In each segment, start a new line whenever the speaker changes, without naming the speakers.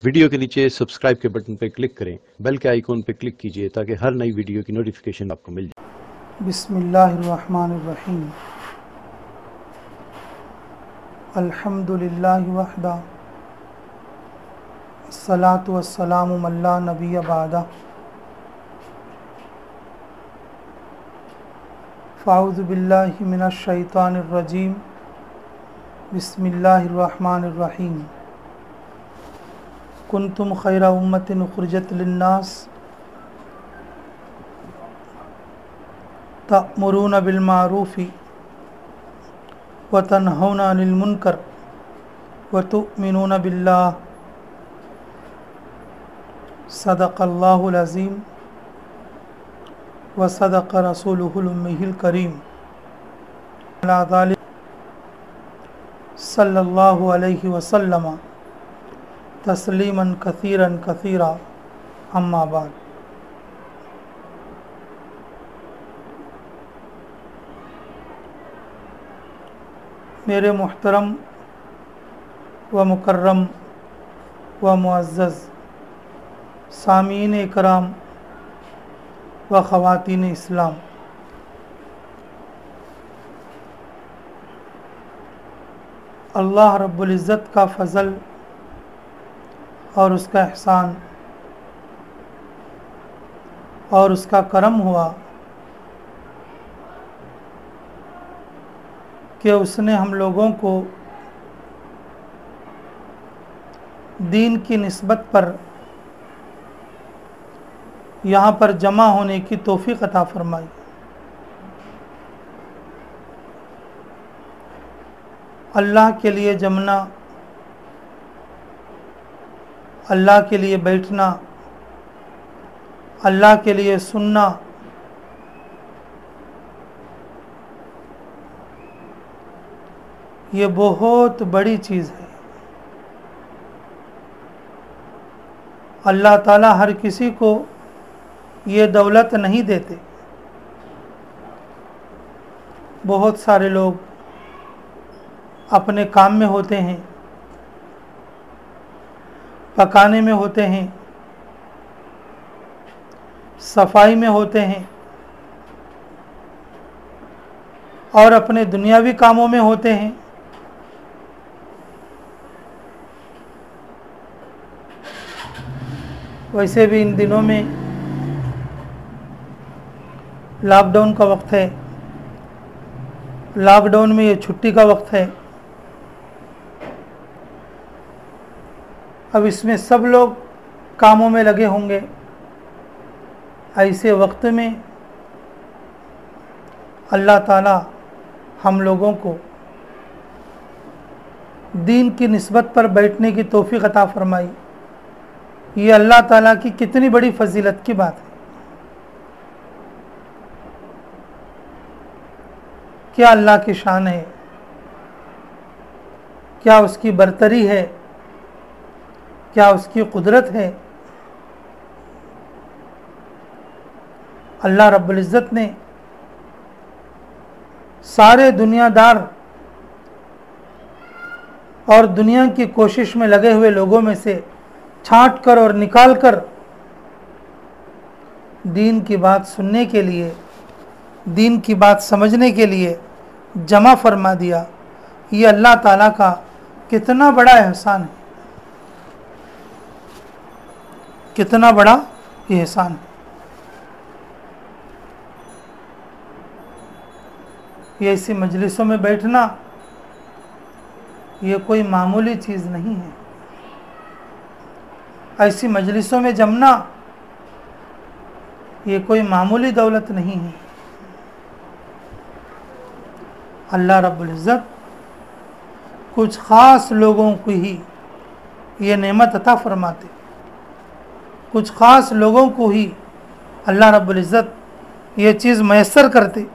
Video के नीचे subscribe के बटन पर क्लिक करें, बेल के आइकॉन पर क्लिक कीजिए ताकि हर नई वीडियो की नोटिफिकेशन आपको मिल जाए।
बिस्मिल्लाहिर्रहमानिर्रहीम। अल्हम्दुलिल्लाहि वहदा अस्सलातु वस्सलामु अला नबिय्य बादा। फ़ाऊज़ु बिल्लाहि मिनश शैतानिर रजीम। बिस्मिल्लाहिर्रहमानिर्रहीम। कुन्तुम खैरा उम्मतिन उख़रिजत लिन्नास तअमुरून बिल मारूफ़ि व तनहौना अनिल मुनकर व तुअमिनून बिल्लाह। सदक़ल्लाहुल अज़ीम व सदक़ रसूलुहुल उम्मीयुल करीम। अला ज़ालिक सल्लल्लाहु अलैहि वसल्लम तस्लीमन कसीरन कसीरा। अम्मा बाद। मेरे मुहतरम व मुकर्रम व मुअज़्ज़ज़ सामीन इकराम व ख़वातीन इस्लाम, अल्लाह रब्बुल इज़्ज़त का फ़ज़ल और उसका एहसान और उसका करम हुआ कि उसने हम लोगों को दीन की निस्बत पर यहाँ पर जमा होने की तौफ़ीक़ अता फ़रमाई। अल्लाह के लिए जमना, अल्लाह के लिए बैठना, अल्लाह के लिए सुनना, ये बहुत बड़ी चीज़ है। अल्लाह ताला हर किसी को ये दौलत नहीं देते। बहुत सारे लोग अपने काम में होते हैं, पकाने में होते हैं, सफाई में होते हैं और अपने दुनियावी कामों में होते हैं। वैसे भी इन दिनों में लॉकडाउन का वक्त है। लॉकडाउन में ये छुट्टी का वक्त है। अब इसमें सब लोग कामों में लगे होंगे। ऐसे वक्त में अल्लाह ताला हम लोगों को दीन की निस्बत पर बैठने की तौफ़ीक़ अता फ़रमाई। ये अल्लाह ताला की कितनी बड़ी फ़जीलत की बात है। क्या अल्लाह की शान है, क्या उसकी बरतरी है, क्या उसकी कुदरत है। अल्लाह रब्बुल इज़्ज़त ने सारे दुनियादार और दुनिया की कोशिश में लगे हुए लोगों में से छांट कर और निकाल कर दीन की बात सुनने के लिए, दीन की बात समझने के लिए जमा फरमा दिया। ये अल्लाह ताला का कितना बड़ा एहसान है, कितना बड़ा एहसान है। ये ऐसी मजलिसों में बैठना ये कोई मामूली चीज़ नहीं है। ऐसी मजलिसों में जमना ये कोई मामूली दौलत नहीं है। अल्लाह रब्बुल इज़्ज़त कुछ ख़ास लोगों को ही ये नेमत अता फरमाते, कुछ ख़ास लोगों को ही अल्लाह रब्बुल इज़्ज़त ये चीज़ मैसर करते।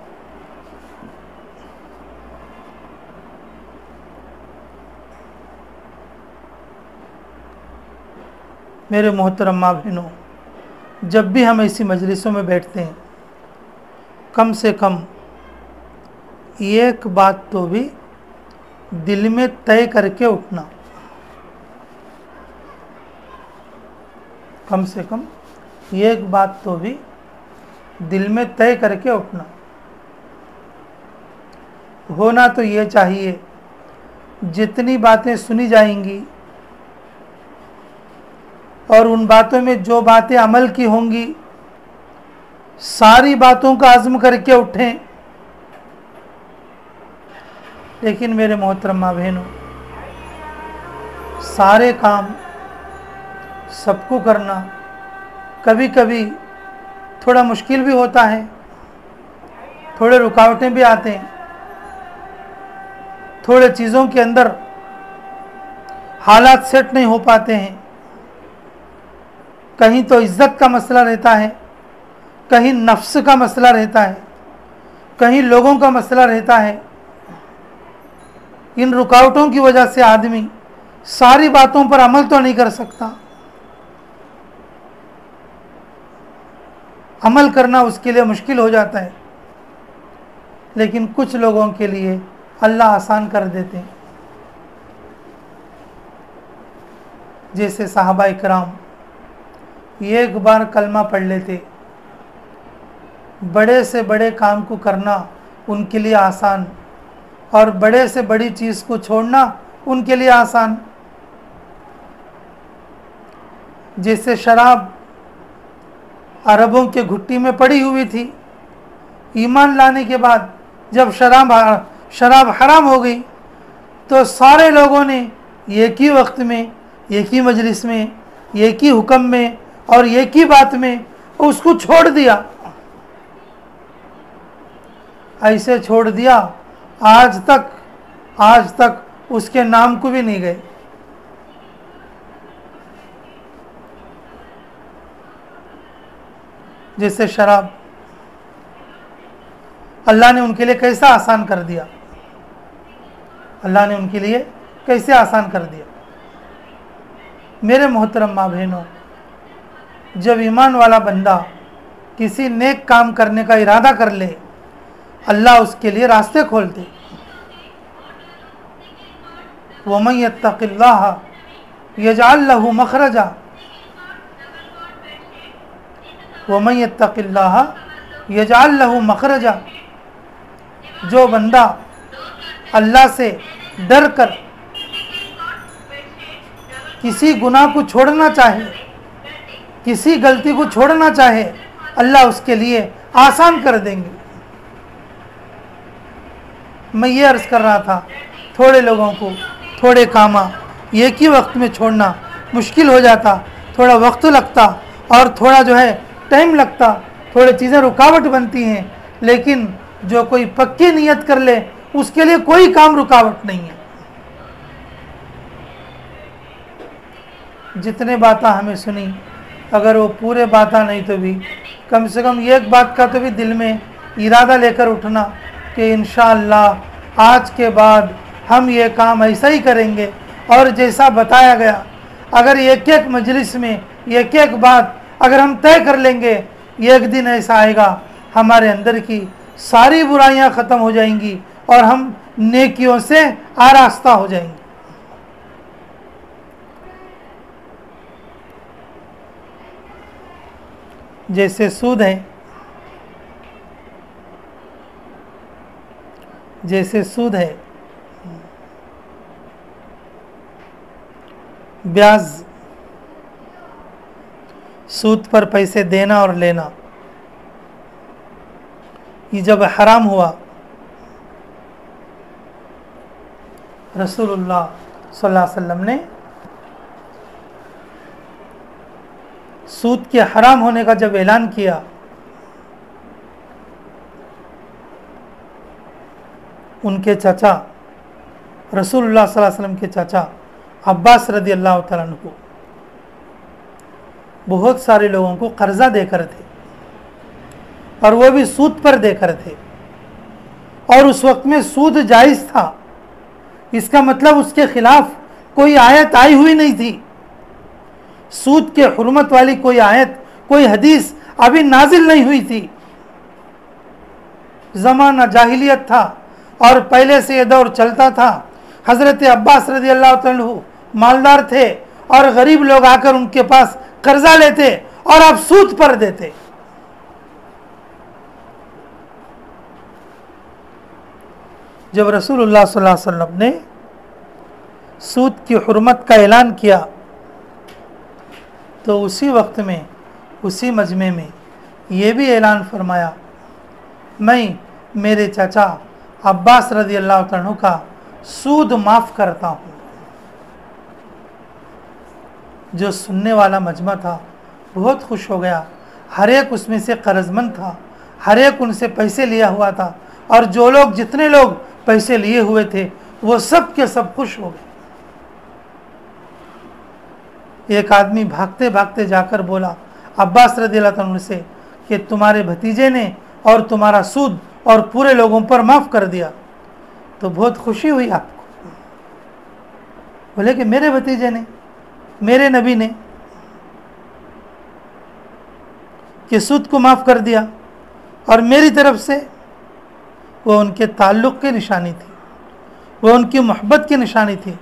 मेरे मोहतरम माँ बहनों, जब भी हम ऐसी मजलिसों में बैठते हैं, कम से कम एक बात तो भी दिल में तय करके उठना कम से कम एक बात तो भी दिल में तय करके उठना। होना तो ये चाहिए जितनी बातें सुनी जाएंगी और उन बातों में जो बातें अमल की होंगी, सारी बातों का आज़्म करके उठें। लेकिन मेरे मोहतरमा बहनों, सारे काम सबको करना कभी कभी थोड़ा मुश्किल भी होता है, थोड़े रुकावटें भी आते हैं, थोड़े चीज़ों के अंदर हालात सेट नहीं हो पाते हैं। कहीं तो इज्जत का मसला रहता है, कहीं नफ्स का मसला रहता है, कहीं लोगों का मसला रहता है। इन रुकावटों की वजह से आदमी सारी बातों पर अमल तो नहीं कर सकता। अमल करना उसके लिए मुश्किल हो जाता है। लेकिन कुछ लोगों के लिए अल्लाह आसान कर देते हैं, जैसे सहाबा इकराम एक बार कलमा पढ़ लेते, बड़े से बड़े काम को करना उनके लिए आसान और बड़े से बड़ी चीज़ को छोड़ना उनके लिए आसान। जैसे शराब अरबों के घुट्टी में पड़ी हुई थी, ईमान लाने के बाद जब शराब हराम हो गई तो सारे लोगों ने एक ही वक्त में, एक ही मजलिस में, एक ही हुक्म में और एक ही बात में उसको छोड़ दिया। ऐसे छोड़ दिया आज तक उसके नाम को भी नहीं गए। जैसे शराब अल्लाह ने उनके लिए कैसा आसान कर दिया, अल्लाह ने उनके लिए कैसे आसान कर दिया। मेरे मोहतरम माँ बहनों, जब ईमान वाला बंदा किसी नेक काम करने का इरादा कर ले, अल्लाह उसके लिए रास्ते खोलते। वमन यत्तक़िल्लाह यजअल लहू मखरजा, वमन यत्तक़िल्लाह यजअल लहू मखरजा। जो बंदा अल्लाह से डर कर किसी गुनाह को छोड़ना चाहे, किसी गलती को छोड़ना चाहे, अल्लाह उसके लिए आसान कर देंगे। मैं ये अर्ज़ कर रहा था, थोड़े लोगों को थोड़े काम एक ही वक्त में छोड़ना मुश्किल हो जाता, थोड़ा वक्त लगता और थोड़ा जो है टाइम लगता, थोड़ी चीज़ें रुकावट बनती हैं। लेकिन जो कोई पक्की नियत कर ले उसके लिए कोई काम रुकावट नहीं है। जितने बातें हमें सुनी, अगर वो पूरे बातें नहीं तो भी कम से कम एक बात का तो भी दिल में इरादा लेकर उठना कि इंशाअल्लाह आज के बाद हम ये काम ऐसा ही करेंगे और जैसा बताया गया, अगर एक एक मजलिस में एक एक बात अगर हम तय कर लेंगे, एक दिन ऐसा आएगा हमारे अंदर की सारी बुराइयां ख़त्म हो जाएंगी और हम नेकियों से आरास्ता हो जाएंगे। जैसे सूद है, जैसे सूद है, ब्याज, सूद पर पैसे देना और लेना, ये जब हराम हुआ, रसूलुल्लाह सल्लल्लाहु अलैहि वसल्लम ने सूद के हराम होने का जब ऐलान किया, उनके चाचा रसूलुल्लाह सल्लल्लाहु अलैहि वसल्लम के चाचा अब्बास रदी अल्लाह तआला अन्हु बहुत सारे लोगों को कर्जा देकर थे और वो भी सूद पर देकर थे, और उस वक्त में सूद जायज़ था। इसका मतलब उसके खिलाफ कोई आयत आई हुई नहीं थी। सूद के हुर्मत वाली कोई आयत, कोई हदीस अभी नाजिल नहीं हुई थी। ज़माना जाहिलियत था और पहले से ये दौर चलता था। हज़रत अब्बास रज़ी अल्लाह तआला अन्हु मालदार थे और गरीब लोग आकर उनके पास कर्जा लेते और आप सूद पर देते। जब रसूलुल्लाह सल्लल्लाहु अलैहि वसल्लम ने सूद की हुर्मत का ऐलान किया तो उसी वक्त में, उसी मजमे में ये भी ऐलान फरमाया, मैं मेरे चाचा अब्बास रज़ी अल्लाह तआला का सूद माफ़ करता हूँ। जो सुनने वाला मजमा था बहुत खुश हो गया। हर एक उसमें से कर्जमंद था, हर एक उनसे पैसे लिया हुआ था, और जो लोग, जितने लोग पैसे लिए हुए थे वो सब के सब खुश हो गए। एक आदमी भागते भागते जाकर बोला अब्बास रज़ियल्लाहु अन्हु से कि तुम्हारे भतीजे ने और तुम्हारा सूद और पूरे लोगों पर माफ़ कर दिया। तो बहुत खुशी हुई आपको। बोले कि मेरे भतीजे ने, मेरे नबी ने कि सूद को माफ़ कर दिया, और मेरी तरफ से वो उनके ताल्लुक़ की निशानी थी, वो उनकी मोहब्बत की निशानी थी।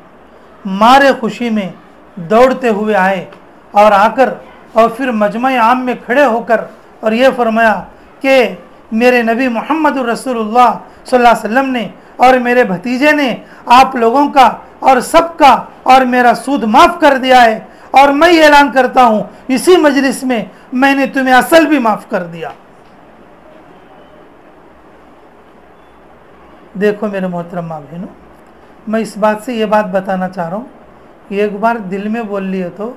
मारे खुशी में दौड़ते हुए आए और आकर और फिर मजमा आम में खड़े होकर और ये फरमाया कि मेरे नबी मोहम्मद रसूलुल्लाह सल्लल्लाहु अलैहि वसल्लम ने और मेरे भतीजे ने आप लोगों का और सबका और मेरा सूद माफ़ कर दिया है, और मैं ये ऐलान करता हूँ इसी मजलिस में मैंने तुम्हें असल भी माफ़ कर दिया। देखो मेरे मोहतरम माँ बहनों, मैं इस बात से ये बात बताना चाह रहा हूँ, एक बार दिल में बोल लिए तो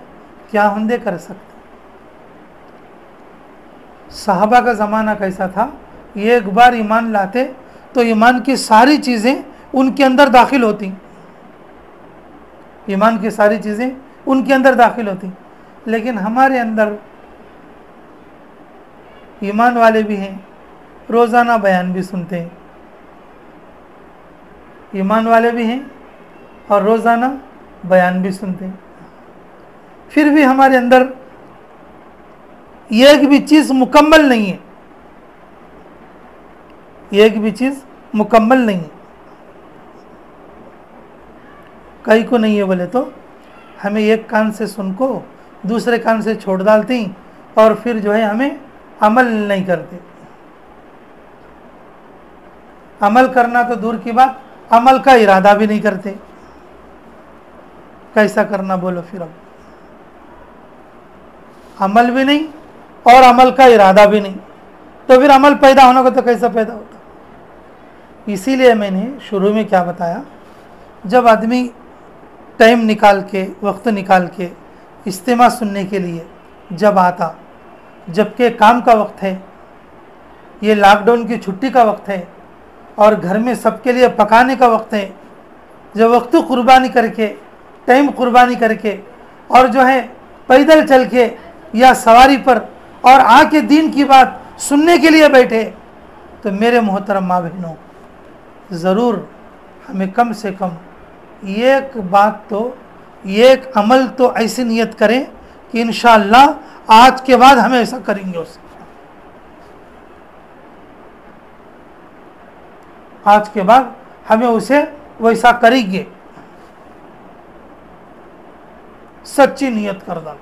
क्या हुंदे कर सकते। सहाबा का ज़माना कैसा था, एक बार ईमान लाते तो ईमान की सारी चीज़ें उनके अंदर दाखिल होती, ईमान की सारी चीज़ें उनके अंदर दाखिल होती। लेकिन हमारे अंदर ईमान वाले भी हैं, रोज़ाना बयान भी सुनते हैं, ईमान वाले भी हैं और रोज़ाना बयान भी सुनते हैं, फिर भी हमारे अंदर एक भी चीज़ मुकम्मल नहीं है, एक भी चीज़ मुकम्मल नहीं है। कई को नहीं है बोले तो हमें एक कान से सुन को दूसरे कान से छोड़ डालती, और फिर जो है हमें अमल नहीं करते। अमल करना तो दूर की बात, अमल का इरादा भी नहीं करते। कैसा करना बोलो फिर, अब अमल भी नहीं और अमल का इरादा भी नहीं, तो फिर अमल पैदा होना को तो कैसा पैदा होता। इसीलिए मैंने शुरू में क्या बताया, जब आदमी टाइम निकाल के, वक्त निकाल के इज्तिमा सुनने के लिए जब आता, जबकि काम का वक्त है, ये लॉकडाउन की छुट्टी का वक्त है और घर में सबके लिए पकाने का वक्त है, जब वक्त कुर्बानी करके, टाइम कुर्बानी करके और जो है पैदल चल के या सवारी पर और आके दीन की बात सुनने के लिए बैठे, तो मेरे मोहतरम माँ बहनों, ज़रूर हमें कम से कम एक बात तो, एक अमल तो ऐसी नियत करें कि इंशाअल्लाह आज के बाद हम ऐसा करेंगे। उसे आज के बाद हमें उसे वैसा करेंगे, सच्ची नियत कर डालो।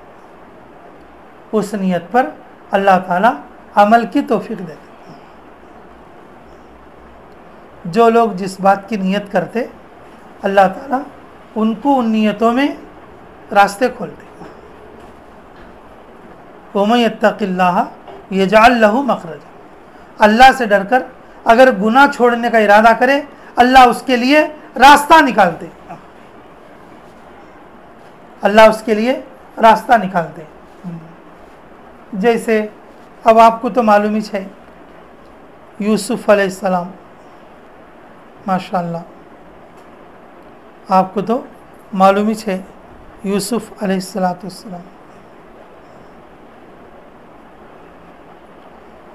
उस नियत पर अल्लाह ताला अमल की तौफीक देते। जो लोग जिस बात की नियत करते, अल्लाह ताला उनको उन नियतों में रास्ते खोलते। वमन यत्तक़िल्लाह यजअल लहू मखरजा, अल्लाह से डरकर अगर गुनाह छोड़ने का इरादा करे, अल्लाह उसके लिए रास्ता निकालते, अल्लाह उसके लिए रास्ता निकालते। जैसे अब आपको तो मालूम ही है, यूसुफ अलैहिस्सलाम, माशाअल्लाह आपको तो मालूम ही है, यूसुफ अलैहिस्सलाम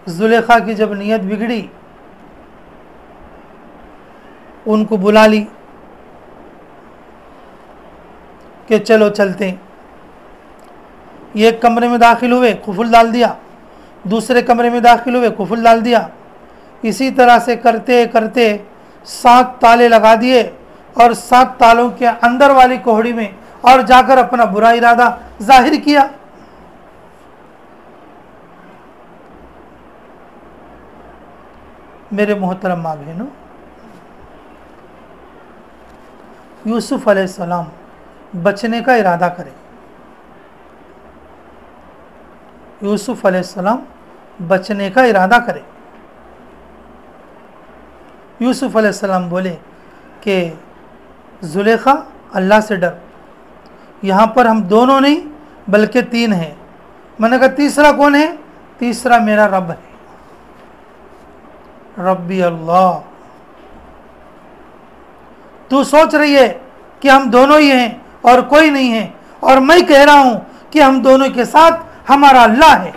जुलेखा की जब नीयत बिगड़ी, उनको बुला ली कि चलो चलते हैं। एक कमरे में दाखिल हुए, कुफुल डाल दिया, दूसरे कमरे में दाखिल हुए, कुफुल डाल दिया। इसी तरह से करते करते 7 ताले लगा दिए और 7 तालों के अंदर वाली कोहड़ी में और जाकर अपना बुरा इरादा जाहिर किया। मेरे मोहतरम माँ बहनों, यूसुफ अलैहिस्सलाम बचने का इरादा करें। यूसुफ अलैहिस्सलाम बचने का इरादा करें। यूसुफ अलैहिस्सलाम बोले कि जुलेखा, अल्लाह से डर, यहाँ पर हम दोनों नहीं बल्कि 3 हैं। मैंने कहा तीसरा कौन है? तीसरा मेरा रब है, रब्बी अल्लाह। तू सोच रही है कि हम दोनों ही हैं और कोई नहीं है, और मैं कह रहा हूं कि हम दोनों के साथ हमारा अल्लाह है।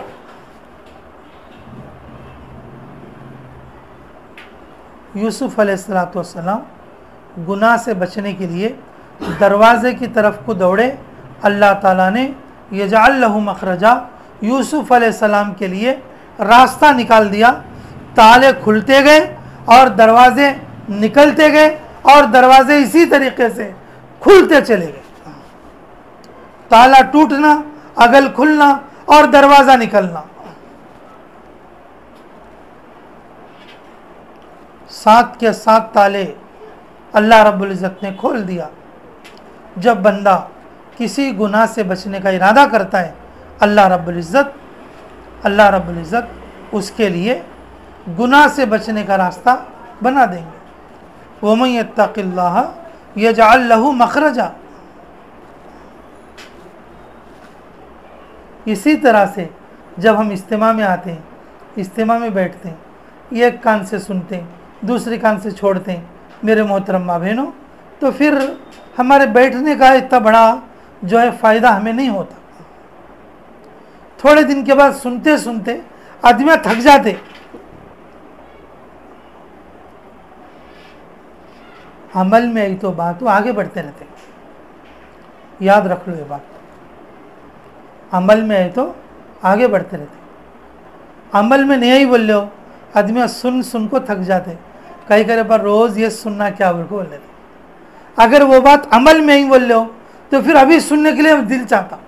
यूसुफ अलैहिस्सलाम गुनाह से बचने के लिए दरवाजे की तरफ को दौड़े। अल्लाह ताला ने यजअल लहू मखरजा, यूसुफ अलैहिस्सलाम के लिए रास्ता निकाल दिया। ताले खुलते गए और दरवाजे निकलते गए और दरवाजे इसी तरीके से खुलते चले गए। ताला टूटना, अगल खुलना और दरवाजा निकलना। 7 के 7 ताले अल्लाह रब्बुल इज़्ज़त ने खोल दिया। जब बंदा किसी गुनाह से बचने का इरादा करता है, अल्लाह रब्बुल इज़्ज़त उसके लिए गुनाह से बचने का रास्ता बना देंगे। वमन यत्तक़िल्लाह यजअल लहू मखरजा। इसी तरह से जब हम इज्तिमा में आते हैं, इज्तिमा में बैठते हैं, एक कान से सुनते हैं, दूसरे कान से छोड़ते हैं, मेरे मोहतरम माँ बहनों, तो फिर हमारे बैठने का इतना बड़ा जो है फ़ायदा हमें नहीं होता। थोड़े दिन के बाद सुनते सुनते आदमी थक जाते। अमल में आई तो बात, तो आगे बढ़ते रहते। याद रख लो ये बात, अमल में आई तो आगे बढ़ते रहते। अमल में नहीं आई बोल लो, आदमी सुन सुन को थक जाते। कई करे पर रोज़ ये सुनना क्या बोल लेते। अगर वो बात अमल में ही बोल लो तो फिर अभी सुनने के लिए दिल चाहता,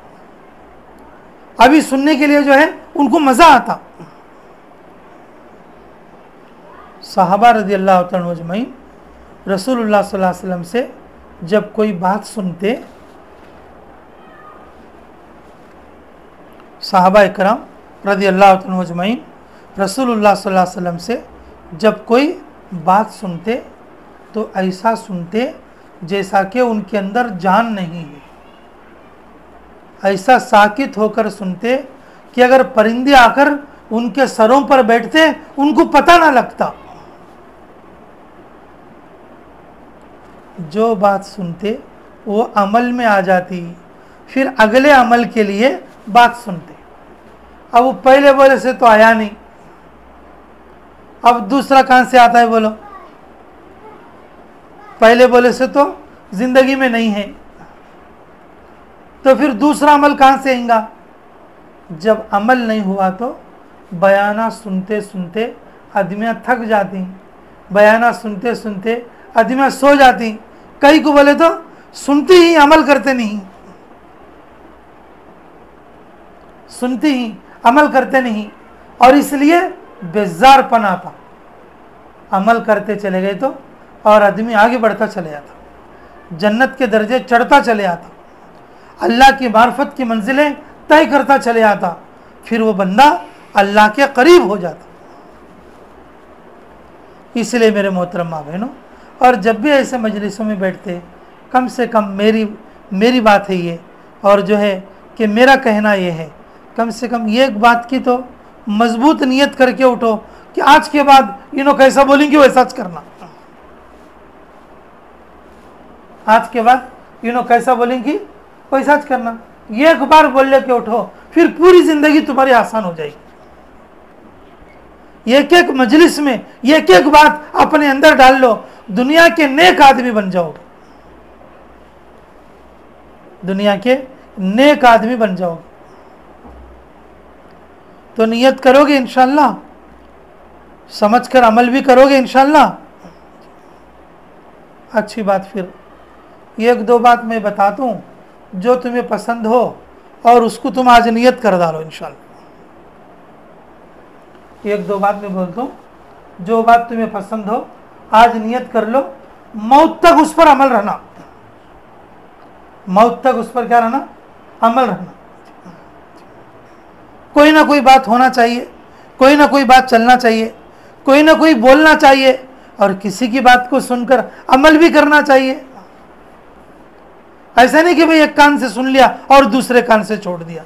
अभी सुनने के लिए जो है उनको मज़ा आता। सहाबा रज़ियल्लाहु तआला अजमईन रसूलुल्लाह सल्लल्लाहु अलैहि वसल्लम से जब कोई बात सुनते, सहाबा इकराम रज़ियल्लाहु तआला अजमईन रसूलुल्लाह सल्लल्लाहु अलैहि वसल्लम से जब कोई बात सुनते तो ऐसा सुनते जैसा कि उनके अंदर जान नहीं है। ऐसा साकित होकर सुनते कि अगर परिंदे आकर उनके सरों पर बैठते उनको पता ना लगता। जो बात सुनते वो अमल में आ जाती, फिर अगले अमल के लिए बात सुनते। अब वो पहले बोले से तो आया नहीं, अब दूसरा कहाँ से आता है बोलो? पहले बोले से तो जिंदगी में नहीं है, तो फिर दूसरा अमल कहाँ से आएगा? जब अमल नहीं हुआ तो बयाना सुनते सुनते आदमियाँ थक जाती, बयाना सुनते सुनते आदमियाँ सो जाती। कई को बोले तो सुनती ही अमल करते नहीं, सुनती ही अमल करते नहीं, और इसलिए बेजारपन आता। अमल करते चले गए तो और आदमी आगे बढ़ता चले जाता, जन्नत के दर्जे चढ़ता चले आता, अल्लाह की मार्फत की मंजिलें तय करता चले आता, फिर वो बंदा अल्लाह के करीब हो जाता। इसलिए मेरे मोहतरम माँ बहनों, और जब भी ऐसे मजलिसों में बैठते, कम से कम मेरी बात है ये, और जो है कि मेरा कहना ये है, कम से कम ये एक बात की तो मजबूत नियत करके उठो कि आज के बाद कैसा बोलेंगे वैसा करना। आज के बाद कैसा बोलेंगी वैसा करना। ये एक बार बोल लेके उठो, फिर पूरी जिंदगी तुम्हारी आसान हो जाएगी। एक एक मजलिस में एक एक बात अपने अंदर डाल लो, दुनिया के नेक आदमी बन जाओगे, दुनिया के नेक आदमी बन जाओगे। तो नियत करोगे इंशाअल्लाह, समझकर अमल भी करोगे इंशाअल्लाह। अच्छी बात, फिर एक दो बात मैं बताता हूँ जो तुम्हें पसंद हो और उसको तुम आज नियत कर डालो इंशाअल्लाह। एक दो बात मैं बोलता हूँ जो बात तुम्हें पसंद हो आज नियत कर लो, मौत तक उस पर अमल रहना, मौत तक उस पर क्या रहना, अमल रहना। कोई ना कोई बात होना चाहिए, कोई ना कोई बात चलना चाहिए, कोई ना कोई बोलना चाहिए और किसी की बात को सुनकर अमल भी करना चाहिए। ऐसा नहीं कि भाई एक कान से सुन लिया और दूसरे कान से छोड़ दिया।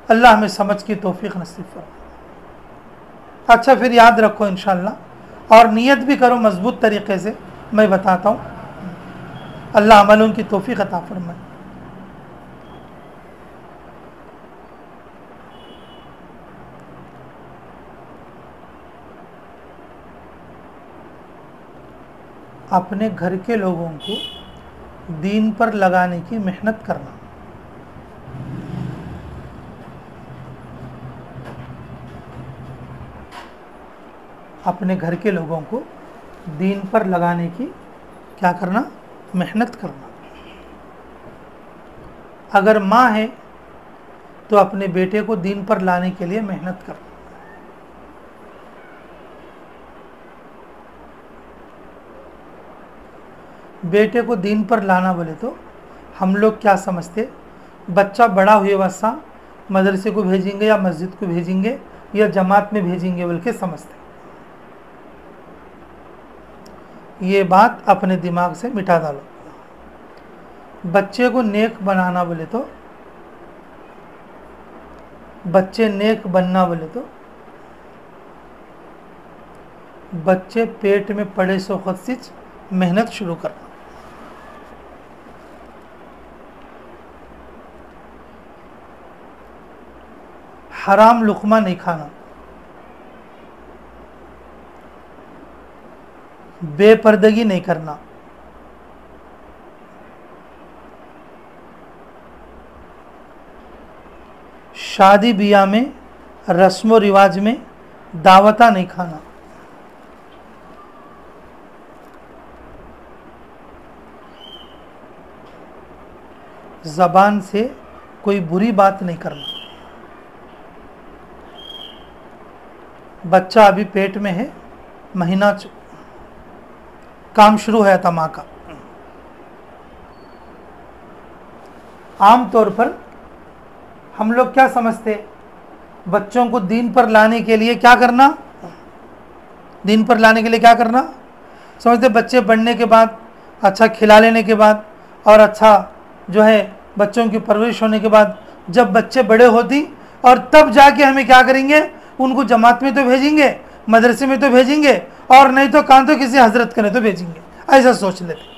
अल्लाह हमें समझ की तौफीक नसीब फरमाए। अच्छा, फिर याद रखो इंशाअल्लाह, और नियत भी करो मजबूत तरीके से, मैं बताता हूँ। अल्लाह अमलों की तौफीक अता फरमाए। अपने घर के लोगों को दीन पर लगाने की मेहनत करना। अपने घर के लोगों को दीन पर लगाने की क्या करना, मेहनत करना। अगर माँ है तो अपने बेटे को दीन पर लाने के लिए मेहनत करना। बेटे को दीन पर लाना बोले तो हम लोग क्या समझते, बच्चा बड़ा हुए वसा मदरसे को भेजेंगे या मस्जिद को भेजेंगे या जमात में भेजेंगे बोल के समझते। ये बात अपने दिमाग से मिटा डालो। बच्चे को नेक बनाना बोले तो, बच्चे नेक बनना बोले तो बच्चे पेट में पड़े सो खुद से मेहनत शुरू करना। हराम लुकमा नहीं खाना, बेपर्दगी नहीं करना, शादी ब्याह में रस्मो रिवाज में दावता नहीं खाना, ज़बान से कोई बुरी बात नहीं करना। बच्चा अभी पेट में है, महीना काम शुरू है था माँ का। आम तौर पर हम लोग क्या समझते, बच्चों को दीन पर लाने के लिए क्या करना, दीन पर लाने के लिए क्या करना समझते, बच्चे बढ़ने के बाद, अच्छा खिला लेने के बाद और अच्छा जो है बच्चों की परवरिश होने के बाद, जब बच्चे बड़े होती और तब जाके हमें क्या करेंगे, उनको जमात में तो भेजेंगे, मदरसे में तो भेजेंगे और नहीं तो कान तो किसी हजरत के नहीं तो भेजेंगे, ऐसा सोच लेते।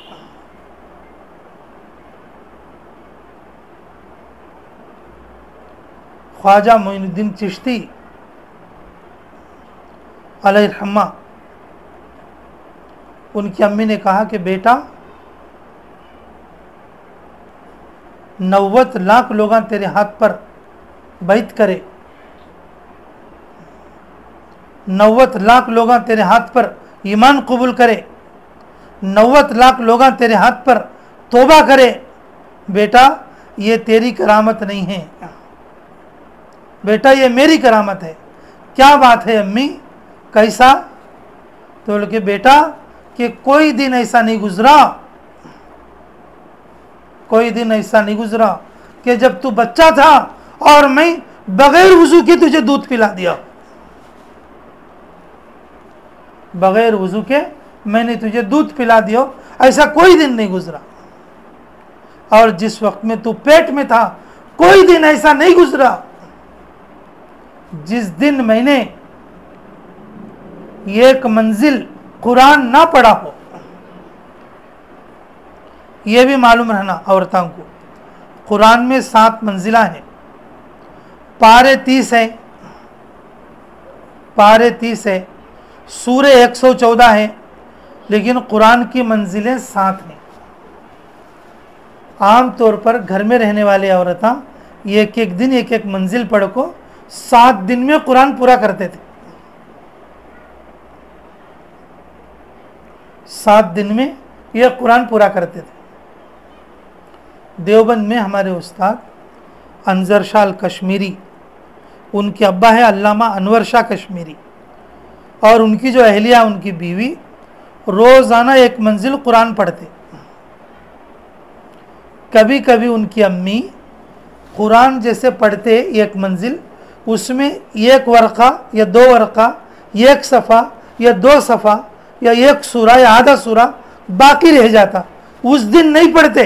ख्वाजा मोइनुद्दीन चिश्ती अलैहिर्रहमा, उनकी अम्मी ने कहा कि बेटा 90 लाख लोग तेरे हाथ पर बैत करे, 90 लाख लोग तेरे हाथ पर ईमान कबूल करे, 90 लाख लोग तेरे हाथ पर तौबा करे, बेटा ये तेरी करामत नहीं है, बेटा ये मेरी करामत है। क्या बात है अम्मी, कैसा? तो बोले कि बेटा कि कोई दिन ऐसा नहीं गुजरा, कोई दिन ऐसा नहीं गुजरा कि जब तू बच्चा था और मैं बगैर वुजू के तुझे दूध पिला दिया, बगैर वुजू के मैंने तुझे दूध पिला दिया, ऐसा कोई दिन नहीं गुजरा। और जिस वक्त में तू पेट में था कोई दिन ऐसा नहीं गुजरा जिस दिन मैंने एक मंजिल कुरान ना पढ़ा हो। यह भी मालूम रहना औरतों को, कुरान में 7 मंजिला है, पारे 30 है, पारे 30 है, सूरे 114 है, लेकिन कुरान की मंजिलें 7 हैं। आम तौर पर घर में रहने वाले औरतें एक एक दिन एक एक मंजिल पढ़ को 7 दिन में कुरान पूरा करते थे। 7 दिन में यह कुरान पूरा करते थे। देवबंद में हमारे उस्ताद अंजर शाह अल कश्मीरी उनके अब्बा है अल्लामा अनवर शाह कश्मीरी, और उनकी जो अहलिया, उनकी बीवी, रोज़ाना एक मंजिल कुरान पढ़ते। कभी कभी उनकी अम्मी कुरान जैसे पढ़ते एक मंजिल, उसमें एक वर्क़ा या 2 वर्क़ा, एक सफ़ा या 2 सफ़ा या एक सूरा या आधा सूरा बाकी रह जाता, उस दिन नहीं पढ़ते।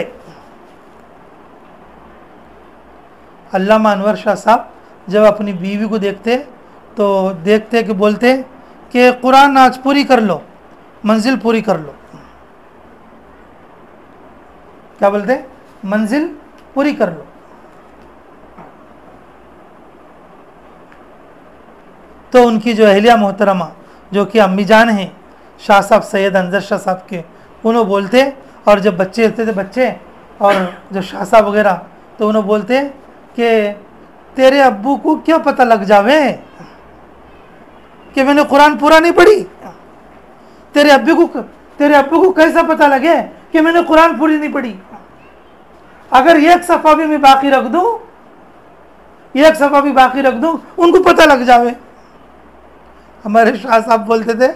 अल्लामा अनवर शाह साहब जब अपनी बीवी को देखते तो देखते कि बोलते कि कुरान आज पूरी कर लो, मंजिल पूरी कर लो। क्या बोलते? मंजिल पूरी कर लो। तो उनकी जो अहलिया मोहतरमा, जो कि अम्मी जान हैं शाह साहब, सैयद अंजर शाह साहब के, उन्होंने बोलते, और जब बच्चे रहते थे बच्चे और जो शाह साहब वगैरह, तो उन्होंने बोलते कि तेरे अब्बू को क्या पता लग जावे कि मैंने कुरान पूरा नहीं पढ़ी, तेरे अब्बू को कैसा पता लगे कि मैंने कुरान पूरी नहीं पढ़ी। अगर एक सफ़ा भी मैं बाकी रख दूं, एक सफ़ा भी बाकी रख दूं, उनको पता लग जावे। हमारे शाह साहब बोलते थे,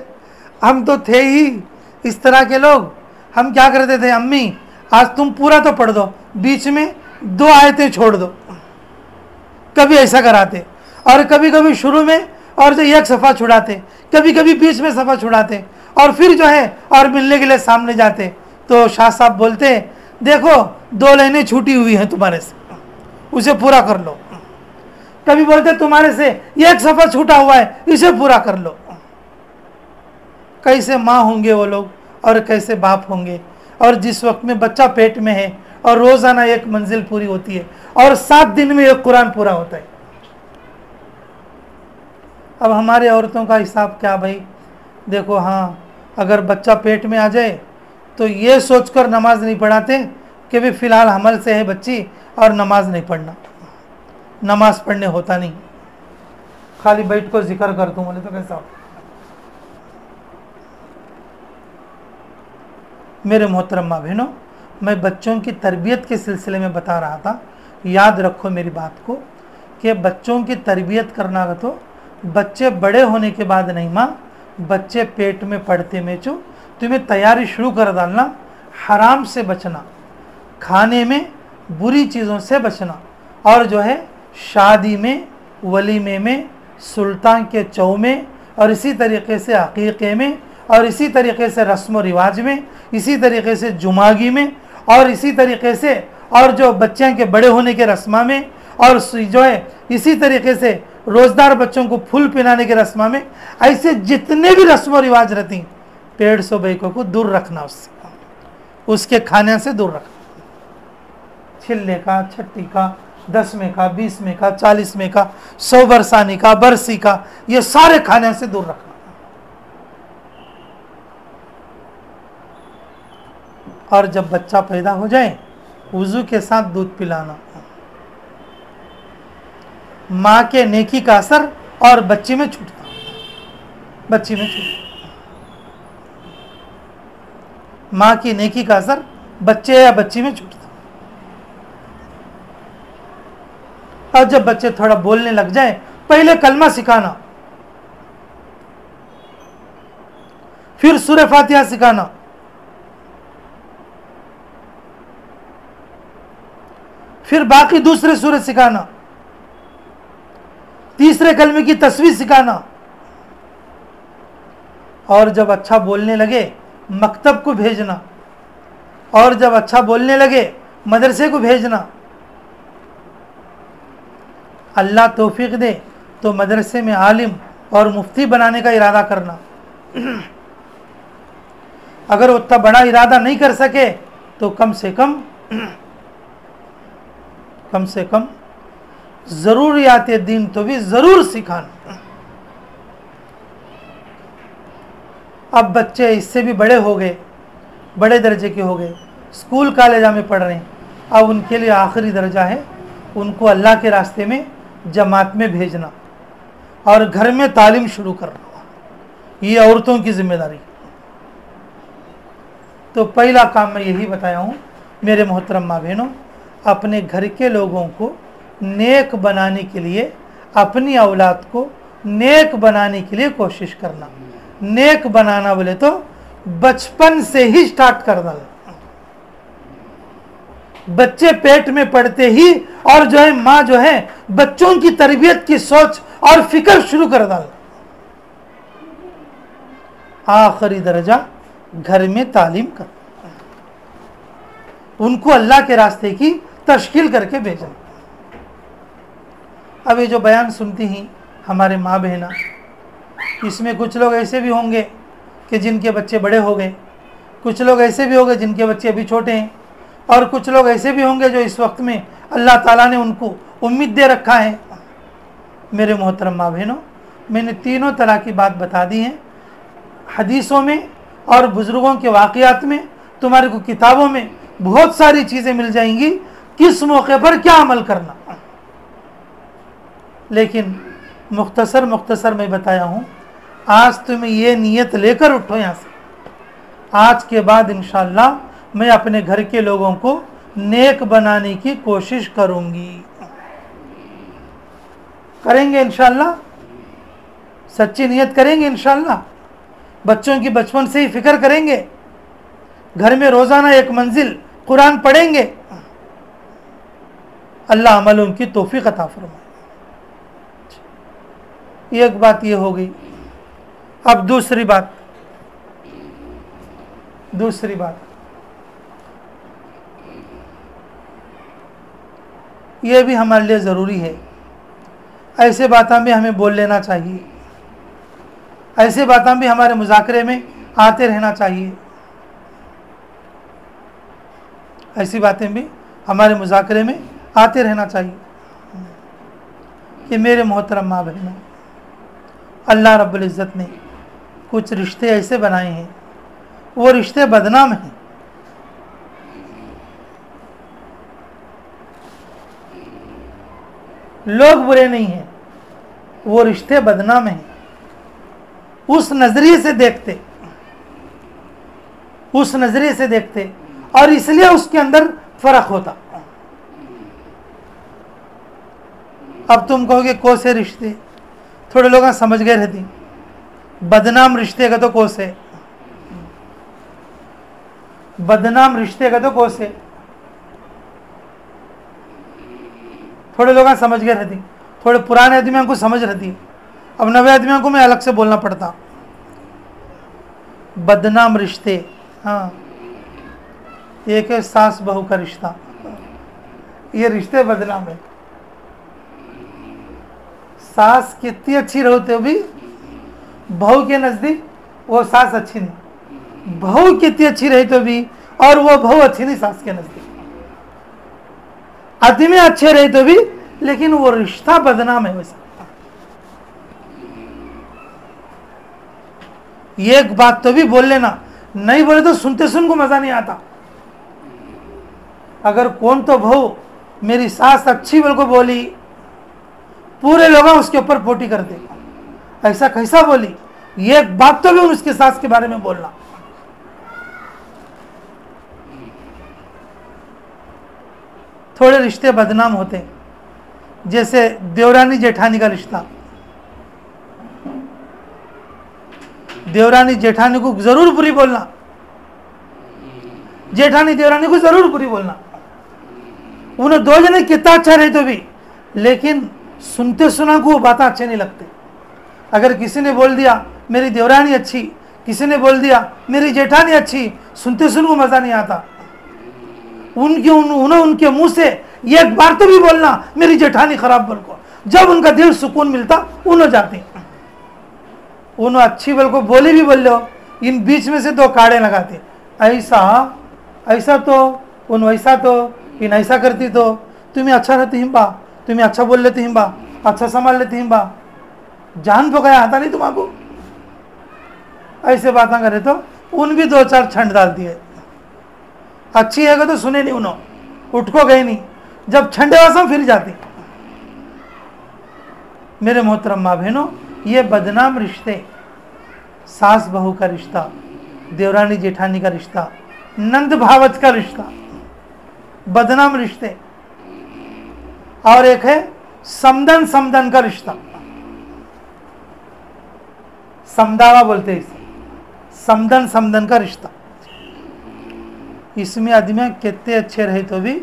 हम तो थे ही इस तरह के लोग, हम क्या करते थे, अम्मी आज तुम पूरा तो पढ़ दो, बीच में 2 आयतें छोड़ दो, कभी ऐसा कराते। और कभी कभी शुरू में और जो एक सफ़ा छुड़ाते, कभी कभी बीच में सफ़ा छुड़ाते, और फिर जो है और मिलने के लिए सामने जाते। तो शाह साहब बोलते, देखो 2 लाइनें छूटी हुई हैं तुम्हारे से, उसे पूरा कर लो। कभी बोलते तुम्हारे से एक सफ़ा छूटा हुआ है, इसे पूरा कर लो। कैसे माँ होंगे वो लोग और कैसे बाप होंगे। और जिस वक्त में बच्चा पेट में है और रोज़ाना एक मंजिल पूरी होती है और 7 दिन में एक कुरान पूरा होता है। अब हमारे औरतों का हिसाब क्या भाई? देखो, हाँ, अगर बच्चा पेट में आ जाए तो ये सोचकर नमाज नहीं पढ़ाते कि भी फ़िलहाल हमल से है बच्ची और नमाज नहीं पढ़ना, नमाज पढ़ने होता नहीं, खाली बैठ को जिक्र कर दूँ, बोले तो कैसा हो? मेरे मोहतरम माँ बहनों, मैं बच्चों की तरबियत के सिलसिले में बता रहा था। याद रखो मेरी बात को कि बच्चों की तरबियत करना तो बच्चे बड़े होने के बाद नहीं माँ, बच्चे पेट में पढ़ते में जो तुम्हें तैयारी शुरू कर डालना, हराम से बचना, खाने में बुरी चीज़ों से बचना, और जो है शादी में, वलीमे में, सुल्तान के चौ में, और इसी तरीके से अकीक़े में, और इसी तरीके से रस्म व रिवाज में, इसी तरीके से जुमागी में, और इसी तरीके से और जो बच्चों के बड़े होने के रस्मा में, और जो है इसी तरीके से रोज़दार बच्चों को फूल पिलाने के रस्मा में, ऐसे जितने भी रस्म व रिवाज रहती, 150 बैकों को दूर रखना, उससे, उसके खाने से दूर रखना। छिलने का, छट्टी का, 10वें का, 20वें का, 40वें का, 100 बरसानी का, बरसी का, ये सारे खाने से दूर रखना। और जब बच्चा पैदा हो जाए, वुज़ू के साथ दूध पिलाना। माँ के नेकी का असर और बच्ची में छूटता, बच्ची में छूटता। माँ की नेकी का असर बच्चे या बच्ची में छूटता। और जब बच्चे थोड़ा बोलने लग जाए, पहले कलमा सिखाना, फिर सूरह फातिहा सिखाना, फिर बाकी दूसरे सूरत सिखाना, तीसरे कलमे की तस्वीर सिखाना। और जब अच्छा बोलने लगे, मकतब को भेजना, और जब अच्छा बोलने लगे, मदरसे को भेजना। अल्लाह तौफीक दे तो मदरसे में आलिम और मुफ्ती बनाने का इरादा करना। अगर उतना बड़ा इरादा नहीं कर सके तो कम से कम ज़रूरियात दीन तो भी ज़रूर सिखाना। अब बच्चे इससे भी बड़े हो गए, बड़े दर्जे के हो गए, स्कूल कॉलेज में पढ़ रहे हैं। अब उनके लिए आखिरी दर्जा है उनको अल्लाह के रास्ते में जमात में भेजना और घर में तालीम शुरू करना। ये औरतों की जिम्मेदारी। तो पहला काम मैं यही बताया हूँ मेरे मोहतरम माँ बहनों, अपने घर के लोगों को नेक बनाने के लिए अपनी औलाद को नेक बनाने के लिए कोशिश करना। नेक बनाना बोले तो बचपन से ही स्टार्ट कर डालना। बच्चे पेट में पड़ते ही और जो है माँ जो है बच्चों की तरबियत की सोच और फिक्र शुरू कर डालना। आखिरी दर्जा घर में तालीम कर, उनको अल्लाह के रास्ते की तश्कील करके भेजना। अब ये जो बयान सुनती ही हमारे माँ बहना, इसमें कुछ लोग ऐसे भी होंगे कि जिनके बच्चे बड़े हो गए, कुछ लोग ऐसे भी होंगे जिनके बच्चे अभी छोटे हैं, और कुछ लोग ऐसे भी होंगे जो इस वक्त में अल्लाह ताला ने उनको उम्मीद दे रखा है। मेरे मोहतरम माँ बहनों, मैंने तीनों तरह की बात बता दी है। हदीसों में और बुज़ुर्गों के वाक़यात में, तुम्हारे को किताबों में बहुत सारी चीज़ें मिल जाएंगी किस मौके पर क्या अमल करना। लेकिन मुख्तसर मैं बताया हूँ। आज तुम्हें ये नियत लेकर उठो यहाँ से, आज के बाद इंशाअल्लाह मैं अपने घर के लोगों को नेक बनाने की कोशिश करूँगी। करेंगे इंशाअल्लाह, सच्ची नियत करेंगे इंशाअल्लाह। बच्चों की बचपन से ही फिक्र करेंगे, घर में रोज़ाना एक मंजिल कुरान पढ़ेंगे। अल्लाह अमलों की तौफीक अता फरमाए। एक बात ये हो गई। अब दूसरी बात ये भी हमारे लिए ज़रूरी है। ऐसे बातें भी हमें बोल लेना चाहिए, ऐसे बातें भी हमारे मुज़ाकरे में आते रहना चाहिए। ऐसी बातें भी हमारे मुज़ाकरे में आते रहना चाहिए कि मेरे मोहतरम माँ बहनों, अल्लाह रब्बुल इज़्ज़त ने कुछ रिश्ते ऐसे बनाए हैं, वो रिश्ते बदनाम हैं। लोग बुरे नहीं हैं, वो रिश्ते बदनाम हैं। उस नज़रिए से देखते और इसलिए उसके अंदर फ़र्क होता। अब तुम कहोगे कौन रिश्ते, थोड़े लोग समझ गए रहती। बदनाम रिश्ते का तो कोसे, बदनाम रिश्ते का तो कोसे, थोड़े लोग समझ गए रहती। थोड़े पुराने आदमियों को समझ रहती, अब नवे आदमियों को मैं अलग से बोलना पड़ता। बदनाम रिश्ते, हाँ, एक है सास बहू का रिश्ता, ये रिश्ते बदनाम है। सास कितनी अच्छी रहते हो भी बहू के नज़दीक वो सास अच्छी नहीं, बहू कितनी अच्छी रही तो भी और वो बहू अच्छी नहीं सास के नज़दीक। आदमी अच्छे रहे तो भी लेकिन वो रिश्ता बदनाम है। वैसा एक बात तो भी बोल लेना, नहीं बोले तो सुनते सुन को मजा नहीं आता। अगर कौन तो बहू मेरी सास अच्छी बोल को बोली, पूरे लोग उसके ऊपर पोटी करते, ऐसा कैसा बोली, एक बात तो भी उसके सास के बारे में बोलना। थोड़े रिश्ते बदनाम होते, जैसे देवरानी जेठानी का रिश्ता। देवरानी जेठानी को जरूर बुरी बोलना, जेठानी देवरानी को जरूर बुरी बोलना। उन्हें दो जने कितना अच्छा रहे तो भी, लेकिन सुनते सुना को वो बातें अच्छे नहीं लगते। अगर किसी ने बोल दिया मेरी देवरानी अच्छी, किसी ने बोल दिया मेरी जेठानी अच्छी, सुनते सुन को मजा नहीं आता। उन्हें उनके मुंह से एक बार तो भी बोलना मेरी जेठानी खराब बोल को, जब उनका दिल सुकून मिलता उन्हें जाते। उन्हें अच्छी बोल को बोली भी बोल लो, इन बीच में से दो काड़े लगाते, ऐसा तो उन वैसा तो इन ऐसा करती तो तुम्हें अच्छा रहती हिम्बा, तुम्हें अच्छा बोल लेती हिम्बा, अच्छा संभाल लेती हिम्बा, जान तो गया आता नहीं तुम्हारा। ऐसे बातें करे तो उन भी दो चार छंड डाल दिए। अच्छी है तो सुने नहीं, उन्होंने उठ को गए नहीं, जब छंडे वासा फिर जाती। मेरे मोहतरम माँ बहनों, ये बदनाम रिश्ते, सास बहू का रिश्ता, देवरानी जेठानी का रिश्ता, नंद भावच का रिश्ता, बदनाम रिश्ते। और एक है समदन समदन का रिश्ता, समदावा बोलते हैं इसे, समदन समदन का रिश्ता। इसमें आदमी कितने अच्छे रहे तो भी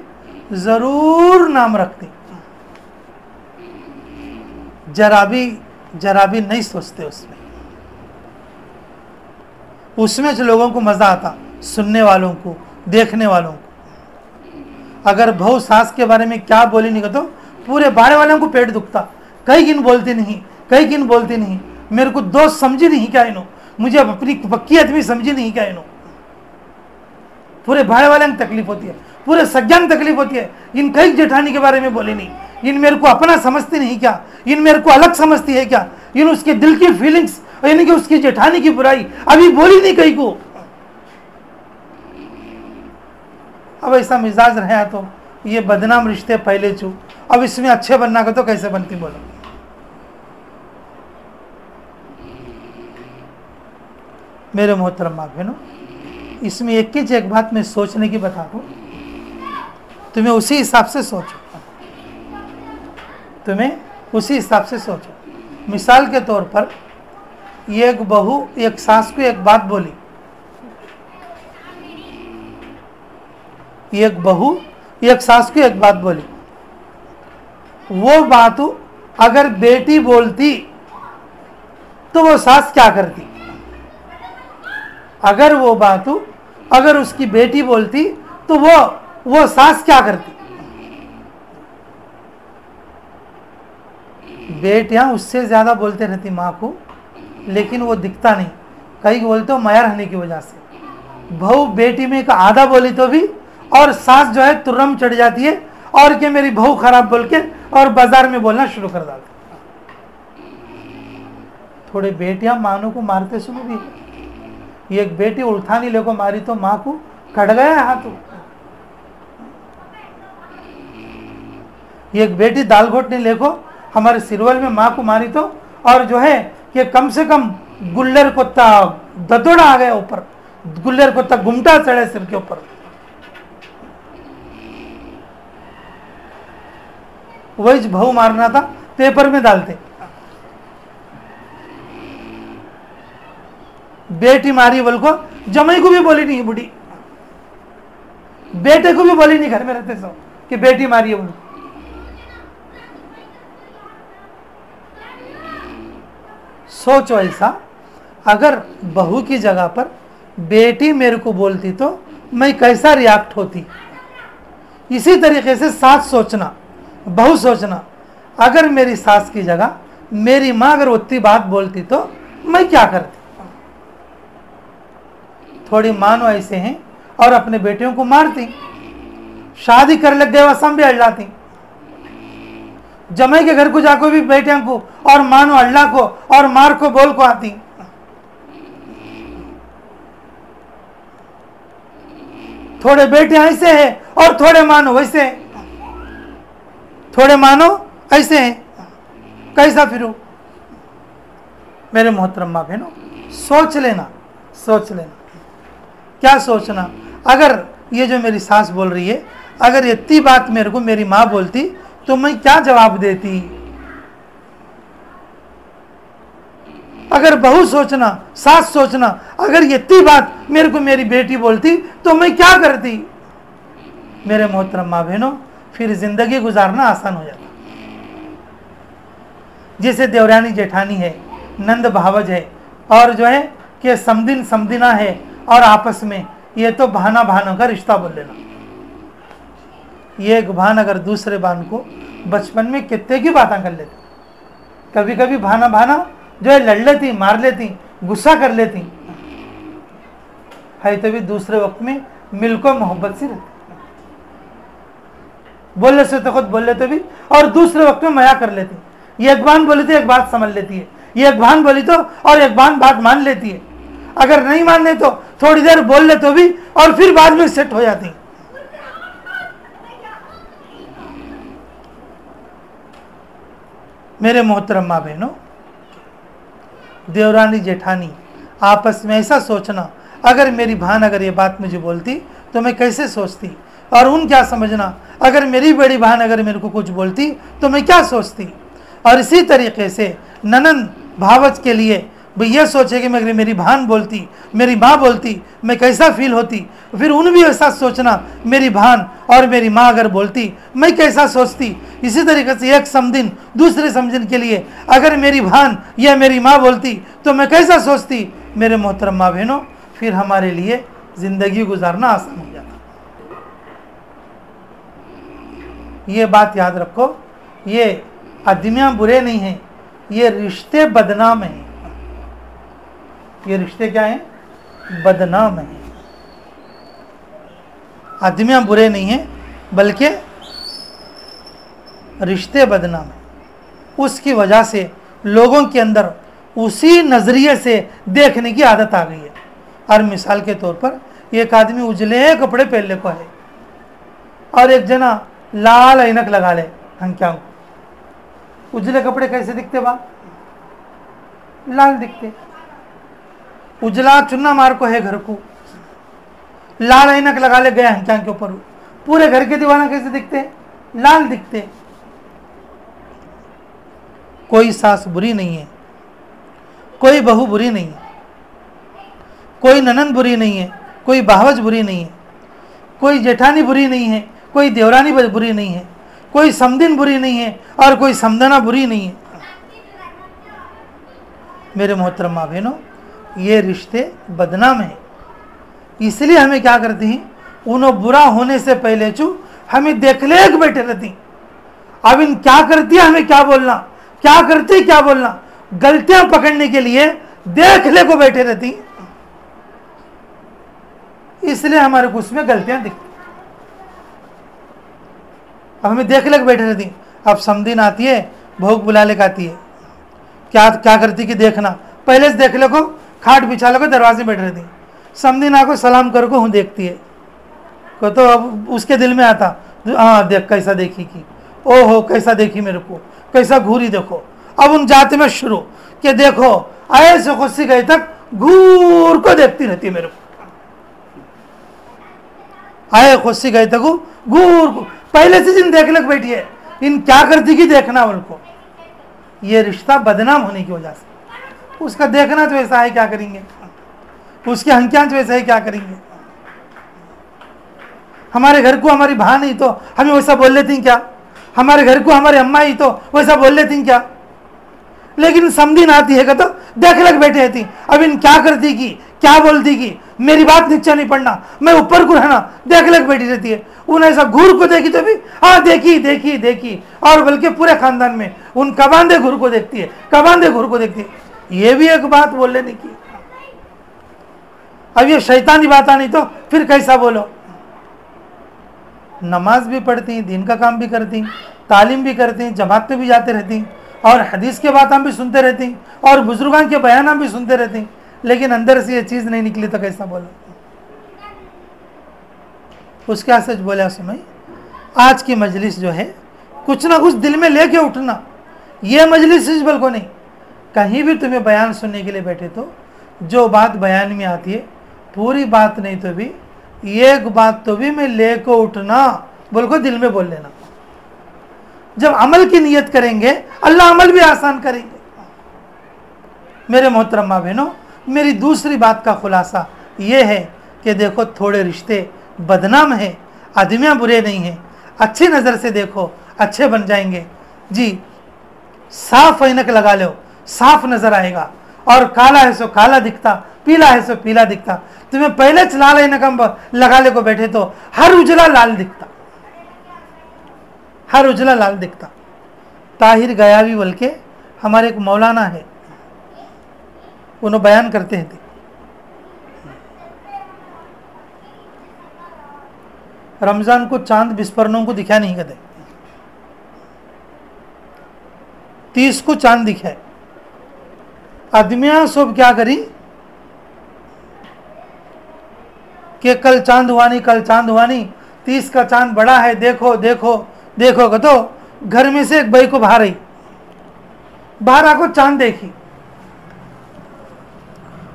जरूर नाम रखते, जरा भी नहीं सोचते उसमें जो लोगों को मजा आता, सुनने वालों को, देखने वालों को। अगर बहू सास के बारे में क्या बोली नहीं तो पूरे बाड़े वालों को पेट दुखता, कई गिन बोलती नहीं, मेरे को दोस्त समझी नहीं क्या इन्हों, मुझे अपनी पक्की आदमी समझी नहीं क्या इन्हों। पूरे बाड़े वाले में तकलीफ होती है, पूरे सज्ञान तकलीफ होती है। इन कई जेठानी के बारे में बोली नहीं, इन मेरे को अपना समझती नहीं क्या, इन मेरे को अलग समझती है क्या, इन उसके दिल की फीलिंग्स यानी कि उसकी जेठानी की बुराई अभी बोली नहीं कहीं को। अब ऐसा मिजाज रहा तो ये बदनाम रिश्ते पहले चू, अब इसमें अच्छे बनना का तो कैसे बनती बोलो। मेरे मोहतरम माँ बहनों, इसमें एक बात मैं सोचने की बता दूं, तुम्हें उसी हिसाब से सोचो, मिसाल के तौर पर एक बहू एक सास को एक बात बोली, वो बात अगर बेटी बोलती तो वो सास क्या करती, अगर उसकी बेटी बोलती तो वो सास क्या करती। बेटियां उससे ज्यादा बोलते रहती माँ को, लेकिन वो दिखता नहीं, कई बोलते हो माया रहने की वजह से। बहू बेटी में का आधा बोली तो भी और सास जो है तुर्रम चढ़ जाती है और कि मेरी बहू खराब बोल के और बाजार में बोलना शुरू कर डालती। थोड़े बेटियां मानों को मारते सुनो भी, एक बेटी उल्थानी लेको मारी तो माँ को कट गया हाथ। एक बेटी दाल घोटने लेको हमारे सिरवल में माँ को मारी तो और जो है कि कम से कम गुल्लर कुत्ता ददोड़ा आ गया ऊपर, गुल्लर कुत्ता घुमटा चढ़े सिर के ऊपर। वही बहू मारना था पेपर में डालते। बेटी मारी बोल को जमाई को भी बोली नहीं, बुढ़ी बेटे को भी बोली नहीं घर में रहते सो कि बेटी मारी है बोलो। सोचो ऐसा, अगर बहू की जगह पर बेटी मेरे को बोलती तो मैं कैसा रिएक्ट होती। इसी तरीके से सास सोचना, बहू सोचना, अगर मेरी सास की जगह मेरी माँ अगर उतनी बात बोलती तो मैं क्या करती। थोड़ी मानो ऐसे हैं और अपने बेटियों को मारती, शादी कर लग गए वसम भी अल्लाती, जमाई के घर को जाको भी बेटियों को और मानो अल्लाह को और मार को बोल को आती। थोड़े बेटे ऐसे हैं और थोड़े मानो वैसे हैं, थोड़े मानो ऐसे हैं, कैसा फिरू। मेरे मोहतरम माँ बहनों, सोच लेना क्या सोचना। अगर ये जो मेरी सास बोल रही है, अगर इतनी बात मेरे को मेरी माँ बोलती तो मैं क्या जवाब देती। अगर बहू सोचना, सास सोचना, अगर इतनी बात मेरे को मेरी बेटी बोलती तो मैं क्या करती। मेरे मोहतरम माँ बहनों, फिर जिंदगी गुजारना आसान हो जाता। जैसे देवरानी जेठानी है, नंद भावज है और जो है कि समदिन समदिना है और आपस में ये तो भाना का रिश्ता बोल लेना। ये एक भान अगर दूसरे भान को बचपन में कितने की बातें कर लेते, कभी कभी भाना जो है लड़ लेती, मार लेती, गुस्सा कर लेती है, तभी दूसरे वक्त में मिलको मोहब्बत से रहती। बोलने से तो खुद बोल लेते भी और दूसरे वक्त में मया कर लेती। ये एक बान बोली तो एक बात समझ लेती है, ये एक बान बोली तो और एक बान बात मान लेती है। अगर नहीं मानने तो थोड़ी देर बोल ले तो भी और फिर बाद में सेट हो जाती। मेरे मोहतरम माँ बहनों, देवरानी जेठानी आपस में ऐसा सोचना, अगर मेरी बहन अगर ये बात मुझे बोलती तो मैं कैसे सोचती। और उन क्या समझना, अगर मेरी बड़ी बहन अगर मेरे को कुछ बोलती तो मैं क्या सोचती। और इसी तरीके से ननन भावच के लिए भाई ये सोचे कि अगर मेरी बहन बोलती, मेरी माँ बोलती, मैं कैसा फील होती। फिर उन भी ऐसा सोचना, मेरी बहन और मेरी माँ अगर बोलती मैं कैसा सोचती। इसी तरीके से एक समदिन दूसरे समदिन के लिए अगर मेरी बहन या मेरी माँ बोलती तो मैं कैसा सोचती। मेरे मोहतरम माँ बहनों, फिर हमारे लिए ज़िंदगी गुजारना आसान हो जाता। ये बात याद रखो, ये आदमियाँ बुरे नहीं हैं, ये रिश्ते बदनाम हैं। ये रिश्ते क्या हैं? बदनाम हैं। आदमियाँ बुरे नहीं हैं, बल्कि रिश्ते बदनाम हैं। उसकी वजह से लोगों के अंदर उसी नज़रिए से देखने की आदत आ गई है। और मिसाल के तौर पर एक आदमी उजले कपड़े पहनने को है और एक जना लाल ऐनक लगा ले, हम क्या उजले कपड़े कैसे दिखते बा? लाल दिखते। उजला चुन्ना मार को है घर को, लाल ऐनक लगा ले गया हंचा के ऊपर, पूरे घर के दीवाना कैसे दिखते? लाल दिखते। कोई सास बुरी नहीं है, कोई बहू बुरी नहीं है, कोई ननंद बुरी नहीं है, कोई भावज बुरी नहीं है, कोई जेठानी बुरी नहीं है, कोई देवरानी बुरी नहीं है, कोई समदिन बुरी नहीं है और कोई समदना बुरी नहीं है। मेरे मोहतरम माँ बहनों, ये रिश्ते बदनाम हैं। इसलिए हमें क्या करती हैं, उन्हों बुरा होने से पहले हमें देख ले बैठे रहती। अब इन क्या करती है हमें क्या बोलना, क्या करती क्या बोलना, गलतियां पकड़ने के लिए देख ले को बैठे रहती। इसलिए हमारे को उसमें गलतियां दिखती। अब हमें देख ले बैठे रहती। अब समदिन आती है, भोग बुला ले आती है, क्या क्या करती कि देखना, पहले से देख ले को खाट बिछा लो को दरवाजे बैठ रहती। समदिन आको सलाम कर को हूँ देखती है को, तो अब उसके दिल में आता, हाँ देख कैसा देखी कि, ओहो कैसा देखी मेरे को, कैसा घूरी देखो। अब उन जाते में शुरू कि देखो आए से खुशी गए तक घूर को देखती रहती है मेरे को, आए खुशी गए तक घूर को, पहले से जिन देख लग बैठी है, इन क्या करती कि देखना उनको। ये रिश्ता बदनाम होने की वजह से, उसका देखना तो ऐसा है क्या करेंगे, उसके हंक्यांश वैसा है क्या करेंगे। हमारे घर को हमारी बहन ही तो हमें वैसा बोल लेती क्या, हमारे घर को हमारे अम्मा ही तो वैसा बोल लेती क्या। लेकिन समदिन आती है तो देख लग बैठे थी। अब इन क्या करती की, क्या बोलती की, मेरी बात नीचे नहीं पड़ना, मैं ऊपर को रहना, देख लग बैठी रहती है। उन्हें ऐसा घूर को देखी तो भी हाँ देखी देखी देखी, और बल्कि पूरे खानदान में उन कबांदे घूर को देखती है, कबांदे घूर को देखती है। ये भी एक बात बोल लेने की। अब ये शैतानी बात आनी तो फिर कैसा बोलो। नमाज भी पढ़ती, दिन का काम भी करती, तालीम भी करती, जमात पे भी जाते रहती, और हदीस के बात हम भी सुनते रहती, और बुजुर्गों के बयान हम भी सुनते रहती, लेकिन अंदर से ये चीज़ नहीं निकली तो कैसा बोलो। उसके सच बोला समय आज की मजलिस जो है कुछ ना कुछ दिल में लेके उठना। ये मजलिस हिजबल को नहीं, कहीं भी तुम्हें बयान सुनने के लिए बैठे तो जो बात बयान में आती है, पूरी बात नहीं तो भी एक बात तो भी मैं लेकर उठना, बोल को दिल में बोल लेना। जब अमल की नियत करेंगे अल्लाह अमल भी आसान करेंगे। मेरे मोहतरम माँ बहनों, मेरी दूसरी बात का खुलासा ये है कि देखो थोड़े रिश्ते बदनाम हैं, आदमियाँ बुरे नहीं हैं, अच्छी नज़र से देखो अच्छे बन जाएंगे जी। साफ ऐनक लगा लो, साफ नज़र आएगा, और काला है सो काला दिखता, पीला है सो पीला दिखता। तुम्हें पहले लाल ऐनक लगा ले को बैठे तो हर उजला लाल दिखता, हर उजला लाल दिखता। ताहिर गयावी बोल के हमारे एक मौलाना है, उन्होंने बयान करते हैं रमजान को चांद बिस्परनों को दिखा नहीं कहते, 30 को चांद दिखा है। आदमियां सब क्या करी कि कल चांद हुआ नहीं, कल चांद हुआ नहीं, 30 का चांद बड़ा है, देखो देखो देखो। तो घर में से एक भाई को बाहर आई, बाहर आको चांद देखी।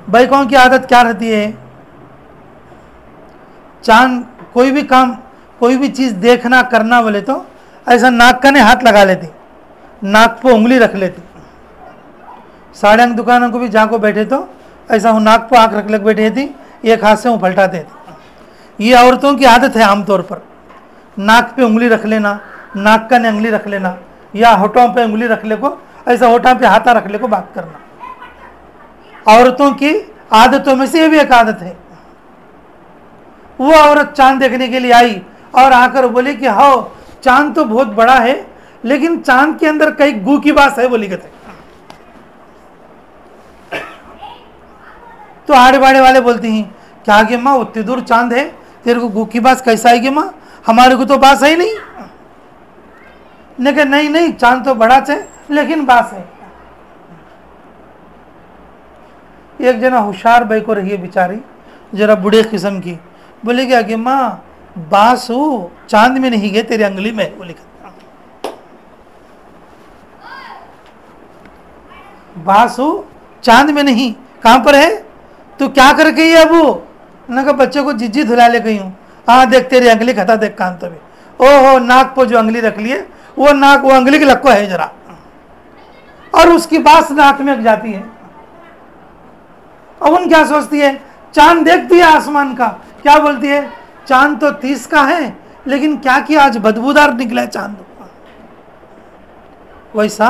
भाईकों की आदत क्या रहती है, चांद कोई भी काम कोई भी चीज़ देखना करना बोले तो ऐसा नाक कने हाथ लगा लेती, नाक पे उंगली रख लेती। साड़ियाँ की दुकानों को भी जहाँ को बैठे तो ऐसा नाक पे आँख रख ले बैठे थी, एक हाथ से वो पलटाते थे। ये औरतों की आदत है आमतौर पर, नाक पे उंगली रख लेना, नाक कने उंगली रख लेना, या होठों पे उंगली रख ले को, ऐसा होठों पे हाथा रख ले को बात करना। औरतों की आदतों में से ये भी एक आदत है। वो औरत चांद देखने के लिए आई और आकर बोली कि हाँ चांद तो बहुत बड़ा है, लेकिन चांद के अंदर कई गू की बात है बोली कहते। तो आड़े बाड़े वाले बोलती हैं क्या कि माँ उतनी दूर चांद है, तेरे को गू की बात कैसा आएगी माँ, हमारे को तो बास है नहीं। नहीं नहीं चांद तो बड़ा है लेकिन बास है। एक जना होशियार भाई को रही है बेचारी, जरा बूढ़े किस्म की, बोले क्या कि माँ बास हो चांद में नहीं गए तेरी अंगली में, बोले बास हो चांद में नहीं, कहाँ पर है, तू क्या कर गई है अबू, ना कहा बच्चे को जिज्जी धुला ले गई हूँ। हाँ देख तेरी अंगली खाता देख कान तो भी, ओहो नाक पर जो अंगली रख लिए वो नाक वो अंगली की लक्को है जरा, और उसकी बास नाक में जाती है। अब उन क्या सोचती है, चांद देखती है आसमान का, क्या बोलती है चांद तो 30 का है, लेकिन क्या किया आज बदबूदार निकला चांद। वैसा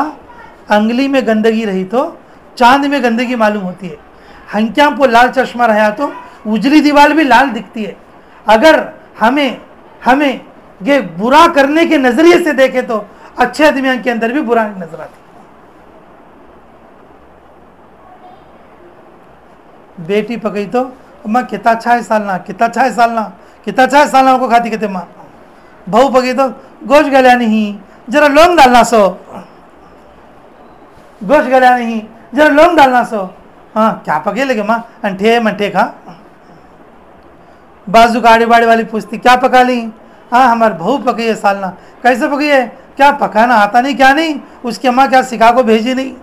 अंगली में गंदगी रही तो चांद में गंदगी मालूम होती है। हंक्या को लाल चश्मा रहा तो उजली दीवार भी लाल दिखती है। अगर हमें ये बुरा करने के नजरिए से देखे तो अच्छे आदमियों के अंदर भी बुरा नजर आती। बेटी पकई तो अम्मा कितना अच्छा है सालना, कितना अच्छा है सालना, कितना अच्छा है सालना को खाती कहते माँ। बहू पकई तो गोश गल्या नहीं जरा लौंग डालना सो, गोश गल्या नहीं जरा लौंग डालना सो। हाँ क्या पके लगे माँ, अंठे मंठे खा। बाजू गाड़ी बाड़ी वाली पूछती क्या पका ली, हाँ हमारे बहू पकी है सालना, कैसे पकी है, क्या पकाना आता नहीं क्या नहीं, उसकी अम्मा क्या सिखा को भेजी नहीं,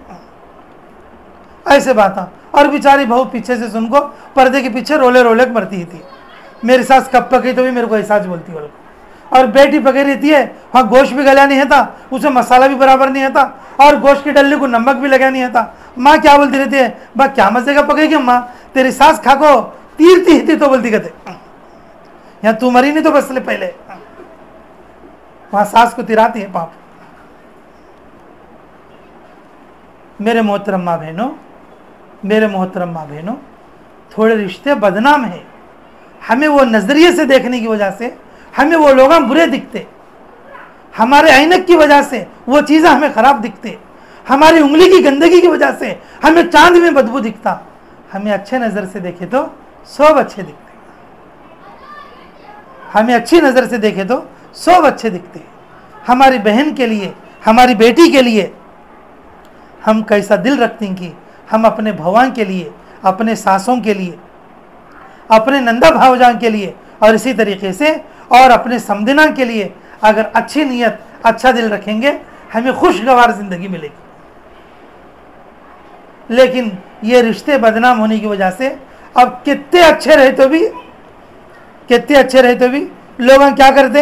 ऐसे बात। और बेचारी बहू पीछे से सुनको पर्दे के पीछे रोले रोले मरती थी, मेरी सास कब पकी तो भी मेरे को एहसास बोलती है। और बेटी पकी रहती है, हाँ गोश्त भी गला नहीं था, उसमें मसाला भी बराबर नहीं था, और गोश्त की डल्ली को नमक भी लगा नहीं था। माँ क्या बोलती रहती है, बा क्या मजे का पकेगी माँ, तेरी सास खा को तीरती थी तो बोलती कहते यहाँ तू मरी नहीं तो बस ले पहले, वहां सास को तिराती है पाप। मेरे मोहतरम माँ बहनों, मेरे मोहतरम माँ बहनों, थोड़े रिश्ते बदनाम है। हमें वो नजरिए से देखने की वजह से हमें वो लोग बुरे दिखते, हमारे ऐनक की वजह से वो चीज़ें हमें खराब दिखते, हमारी उंगली की गंदगी की वजह से हमें चांद में बदबू दिखता। हमें अच्छे नज़र से देखे तो सब अच्छे दिखते, हमें अच्छी नज़र से देखे तो सब अच्छे दिखते। हमारी बहन के लिए, हमारी बेटी के लिए हम कैसा दिल रखते हैं कि हम अपने भगवान के लिए, अपने सासों के लिए, अपने नंदा भावजान के लिए, और इसी तरीके से और अपने समदिना के लिए अगर अच्छी नीयत, अच्छा दिल रखेंगे, हमें खुशगवार ज़िंदगी मिलेगी। लेकिन ये रिश्ते बदनाम होने की वजह से अब कितने अच्छे रहे तो भी लोग क्या करते,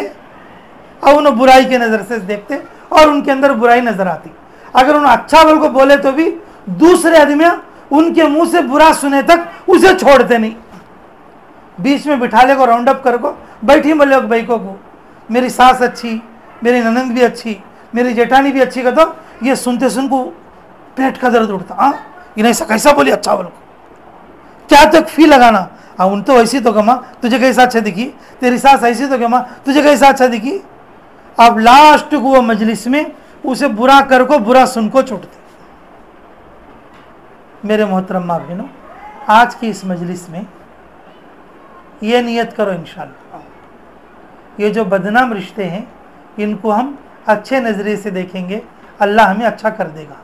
अब उन्हें बुराई के नज़र से देखते और उनके अंदर बुराई नज़र आती। अगर उन्हें अच्छा बोल को बोले तो भी दूसरे आदमी उनके मुंह से बुरा सुने तक उसे छोड़ते नहीं। बीच में बिठा ले को, राउंड अप कर को, बैठी बोले भाई को मेरी सास अच्छी, मेरी ननंद भी अच्छी, मेरी जेठानी भी अच्छी का, तो ये सुनते सुन को पेट का दर्द उठता। हाँ इन्हें ऐसा कैसा बोली अच्छा बोल को, क्या तक फी लगाना। हाँ उन तो वैसी तो कमा, तुझे कैसा अच्छा दिखी, तेरी सास ऐसी तो कमा, तुझे कैसा अच्छा दिखी। अब लास्ट को वो मजलिस में उसे बुरा कर को, बुरा सुन को छूटते। मेरे मोहतरम माँ बहनों, आज की इस मजलिस में ये नियत करो इंशाअल्लाह, ये जो बदनाम रिश्ते हैं इनको हम अच्छे नज़रिए से देखेंगे, अल्लाह हमें अच्छा कर देगा,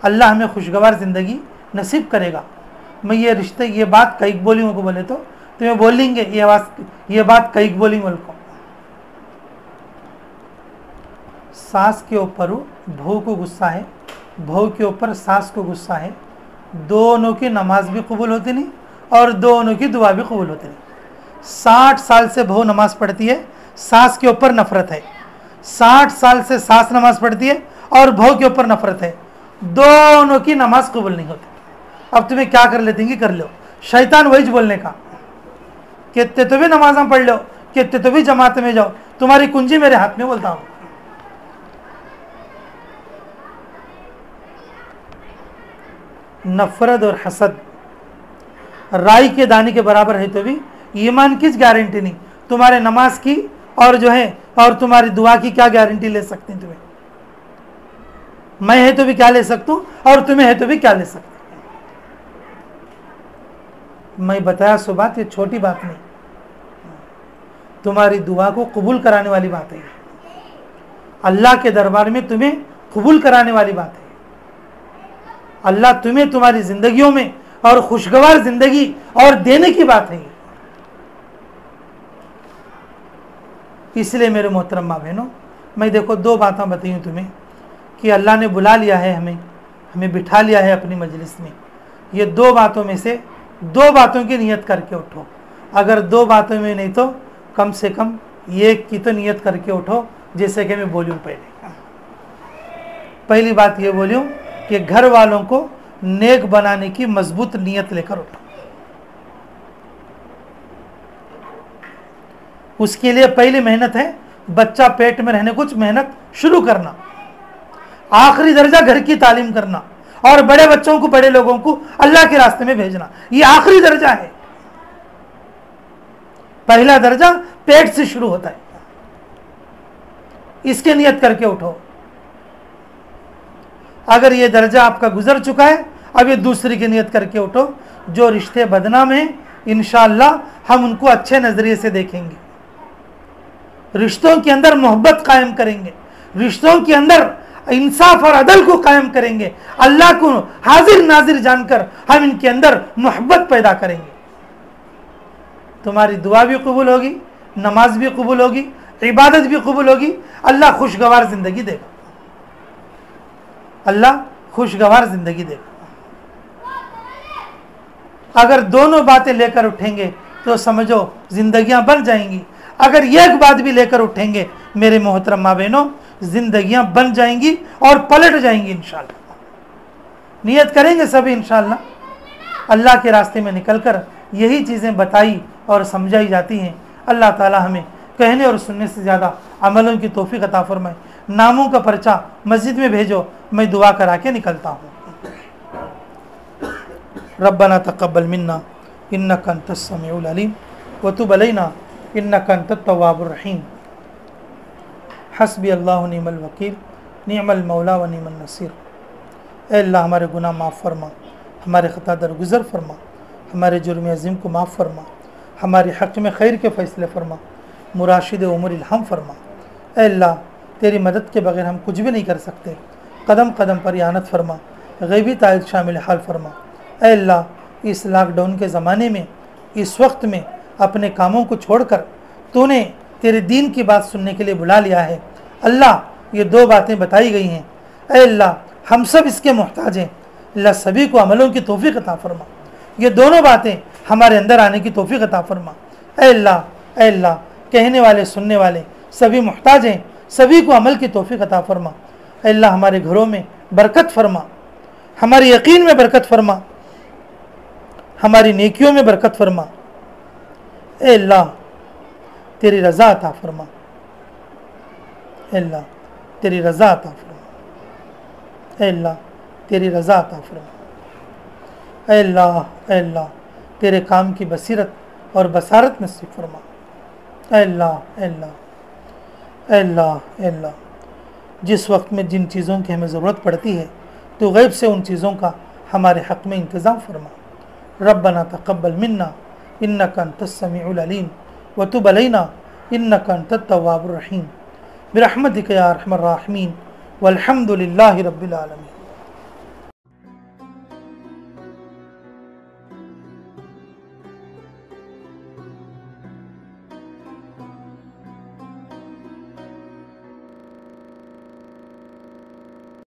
अल्लाह हमें खुशगवार ज़िंदगी नसीब करेगा। मैं ये रिश्ते, ये बात कई बोली को बोले तो तुम्हें बोलेंगे ये बात कई बोली बोल को। सास के ऊपर बहू को गुस्सा है, बहू के ऊपर सास को गुस्सा है, दोनों की नमाज भी कबूल होती नहीं और दोनों की दुआ भी कबूल होती नहीं। 60 साल से बहू नमाज पढ़ती है, सास के ऊपर नफरत है, 60 साल से सास नमाज पढ़ती है और बहू के ऊपर नफरत है, दोनों की नमाज कबूल नहीं होती। अब तुम्हें क्या कर लेते हैं, कर लो। शैतान वही बोलने का कि तो भी नमाज में पढ़ लो, कि तो भी जमात में जाओ, तुम्हारी कुंजी मेरे हाथ में, बोलता हूं। नफरत और हसद राई के दाने के बराबर है, तो भी ईमान की गारंटी नहीं। तुम्हारे नमाज की और जो है और तुम्हारी दुआ की क्या गारंटी ले सकते हैं? तुम्हें मैं है तो भी क्या ले सकता हूं, और तुम्हें है तो भी क्या ले सकते हैं? मैं बताया सो बात, ये छोटी बात नहीं, तुम्हारी दुआ को कबूल कराने वाली बात है। अल्लाह के दरबार में तुम्हें कबूल कराने वाली बात है। अल्लाह तुम्हें तुम्हारी जिंदगियों में और खुशगवार जिंदगी और देने की बात है। इसलिए मेरे मोहतरम माँ बहनों, मैं देखो 2 बातें बताई हूँ तुम्हें कि अल्लाह ने बुला लिया है, हमें बिठा लिया है अपनी मजलिस में। ये 2 बातों में से 2 बातों की नियत करके उठो। अगर 2 बातों में नहीं तो कम से कम 1 की तो नियत करके उठो, जैसे कि मैं बोलूँ। पहली बात ये बोलूँ कि घर वालों को नेक बनाने की मजबूत नियत लेकर उठो। उसके लिए पहली मेहनत है बच्चा पेट में रहने कुछ मेहनत शुरू करना, आखिरी दर्जा घर की तालीम करना, और बड़े बच्चों को, बड़े लोगों को अल्लाह के रास्ते में भेजना। ये आखिरी दर्जा है। पहला दर्जा पेट से शुरू होता है। इसके नियत करके उठो। अगर ये दर्जा आपका गुजर चुका है, अब ये दूसरी की नियत करके उठो। जो रिश्ते बदनाम हैं, इंशाअल्लाह हम उनको अच्छे नजरिए से देखेंगे, रिश्तों के अंदर मोहब्बत कायम करेंगे, रिश्तों के अंदर इंसाफ और अदल को कायम करेंगे। अल्लाह को हाजिर नाजिर जानकर हम इनके अंदर मोहब्बत पैदा करेंगे। तुम्हारी दुआ भी कबूल होगी, नमाज भी कबूल होगी, इबादत भी कबूल होगी। अल्लाह खुशगवार जिंदगी देगा, अल्लाह खुशगवार जिंदगी देगा। अगर दोनों बातें लेकर उठेंगे तो समझो जिंदगियां बन जाएंगी। अगर एक बात भी लेकर उठेंगे मेरे मोहतरम माँ बहनों, जिंदगियां बन जाएंगी और पलट जाएंगी इंशाअल्लाह। नियत करेंगे सभी इंशाअल्लाह। अल्लाह के रास्ते में निकलकर यही चीज़ें बताई और समझाई जाती हैं। अल्लाह ताला हमें कहने और सुनने से ज़्यादा अमलों की तौफीक अता फरमाए। नामों का पर्चा मस्जिद में भेजो, मैं दुआ करा के निकलता हूँ। रब्बना तक़ब्बल मिन्ना इन्नका अंतस समीउल अलीम व तुब अलैना इन्नका अंतत तव्वाबुर रहीम। हस्बी अल्लाहु निअमल वकील निअमल मौला व निअमन नसीर। ए अल्लाह, हमारे गुनाह माफ़ फरमा, हमारे ख़ता दरगुज़र फरमा, हमारे जुर्म अज़ीम को माफ़ फरमा, हमारे हक़ में खैर के फ़ैसले फरमा, मुराशिद उमर इल्हाम फरमा। ए अल्लाह, तेरी मदद के बग़ैर हम कुछ भी नहीं कर सकते। कदम कदम पर यानत फरमा, गैबी तायद शामिल हाल फरमा। ए अल्लाह, इस लॉकडाउन के ज़माने में, इस वक्त में अपने कामों को छोड़कर तूने तेरे दीन की बात सुनने के लिए बुला लिया है। अल्लाह, ये 2 बातें बताई गई हैं। ए अल्लाह, हम सब इसके मोहताज हैं। अल्लाह, सभी को अमलों की तौफीक अता फरमा। ये दोनों बातें हमारे अंदर आने की तौफीक अता फरमा। ए अल्लाह, कहने वाले सुनने वाले सभी मोहताज हैं, सभी को अमल की तौफीक अता फरमा। ए अल्लाह, हमारे घरों में बरकत फरमा, हमारे यकीन में बरकत फरमा, हमारी नेकियों में बरकत फरमा। ए अल्लाह, तेरी रज़ा अता फरमा। ए अल्लाह, तेरी रज़ा अता फरमा। ए अल्लाह, तेरी रज़ा अता फरमा। ए अल्लाह, तेरे काम की बसीरत और बसारत नसीब फरमा। ए अल्लाह, जिस वक्त में जिन चीज़ों की हमें ज़रूरत पड़ती है तो गैब से उन चीज़ों का हमारे हक़ में इंतज़ाम फरमा। रब्बना तक़ब्बल मिन्ना इन्नका अंतस समीउल अलीम व तुब अलैना इन्नका अंतत तव्वाबुर रहीम बिरहमतिका या अरहमर राहिमीन वल्हम्दुलिल्लाहि रब्बिल आलमीन।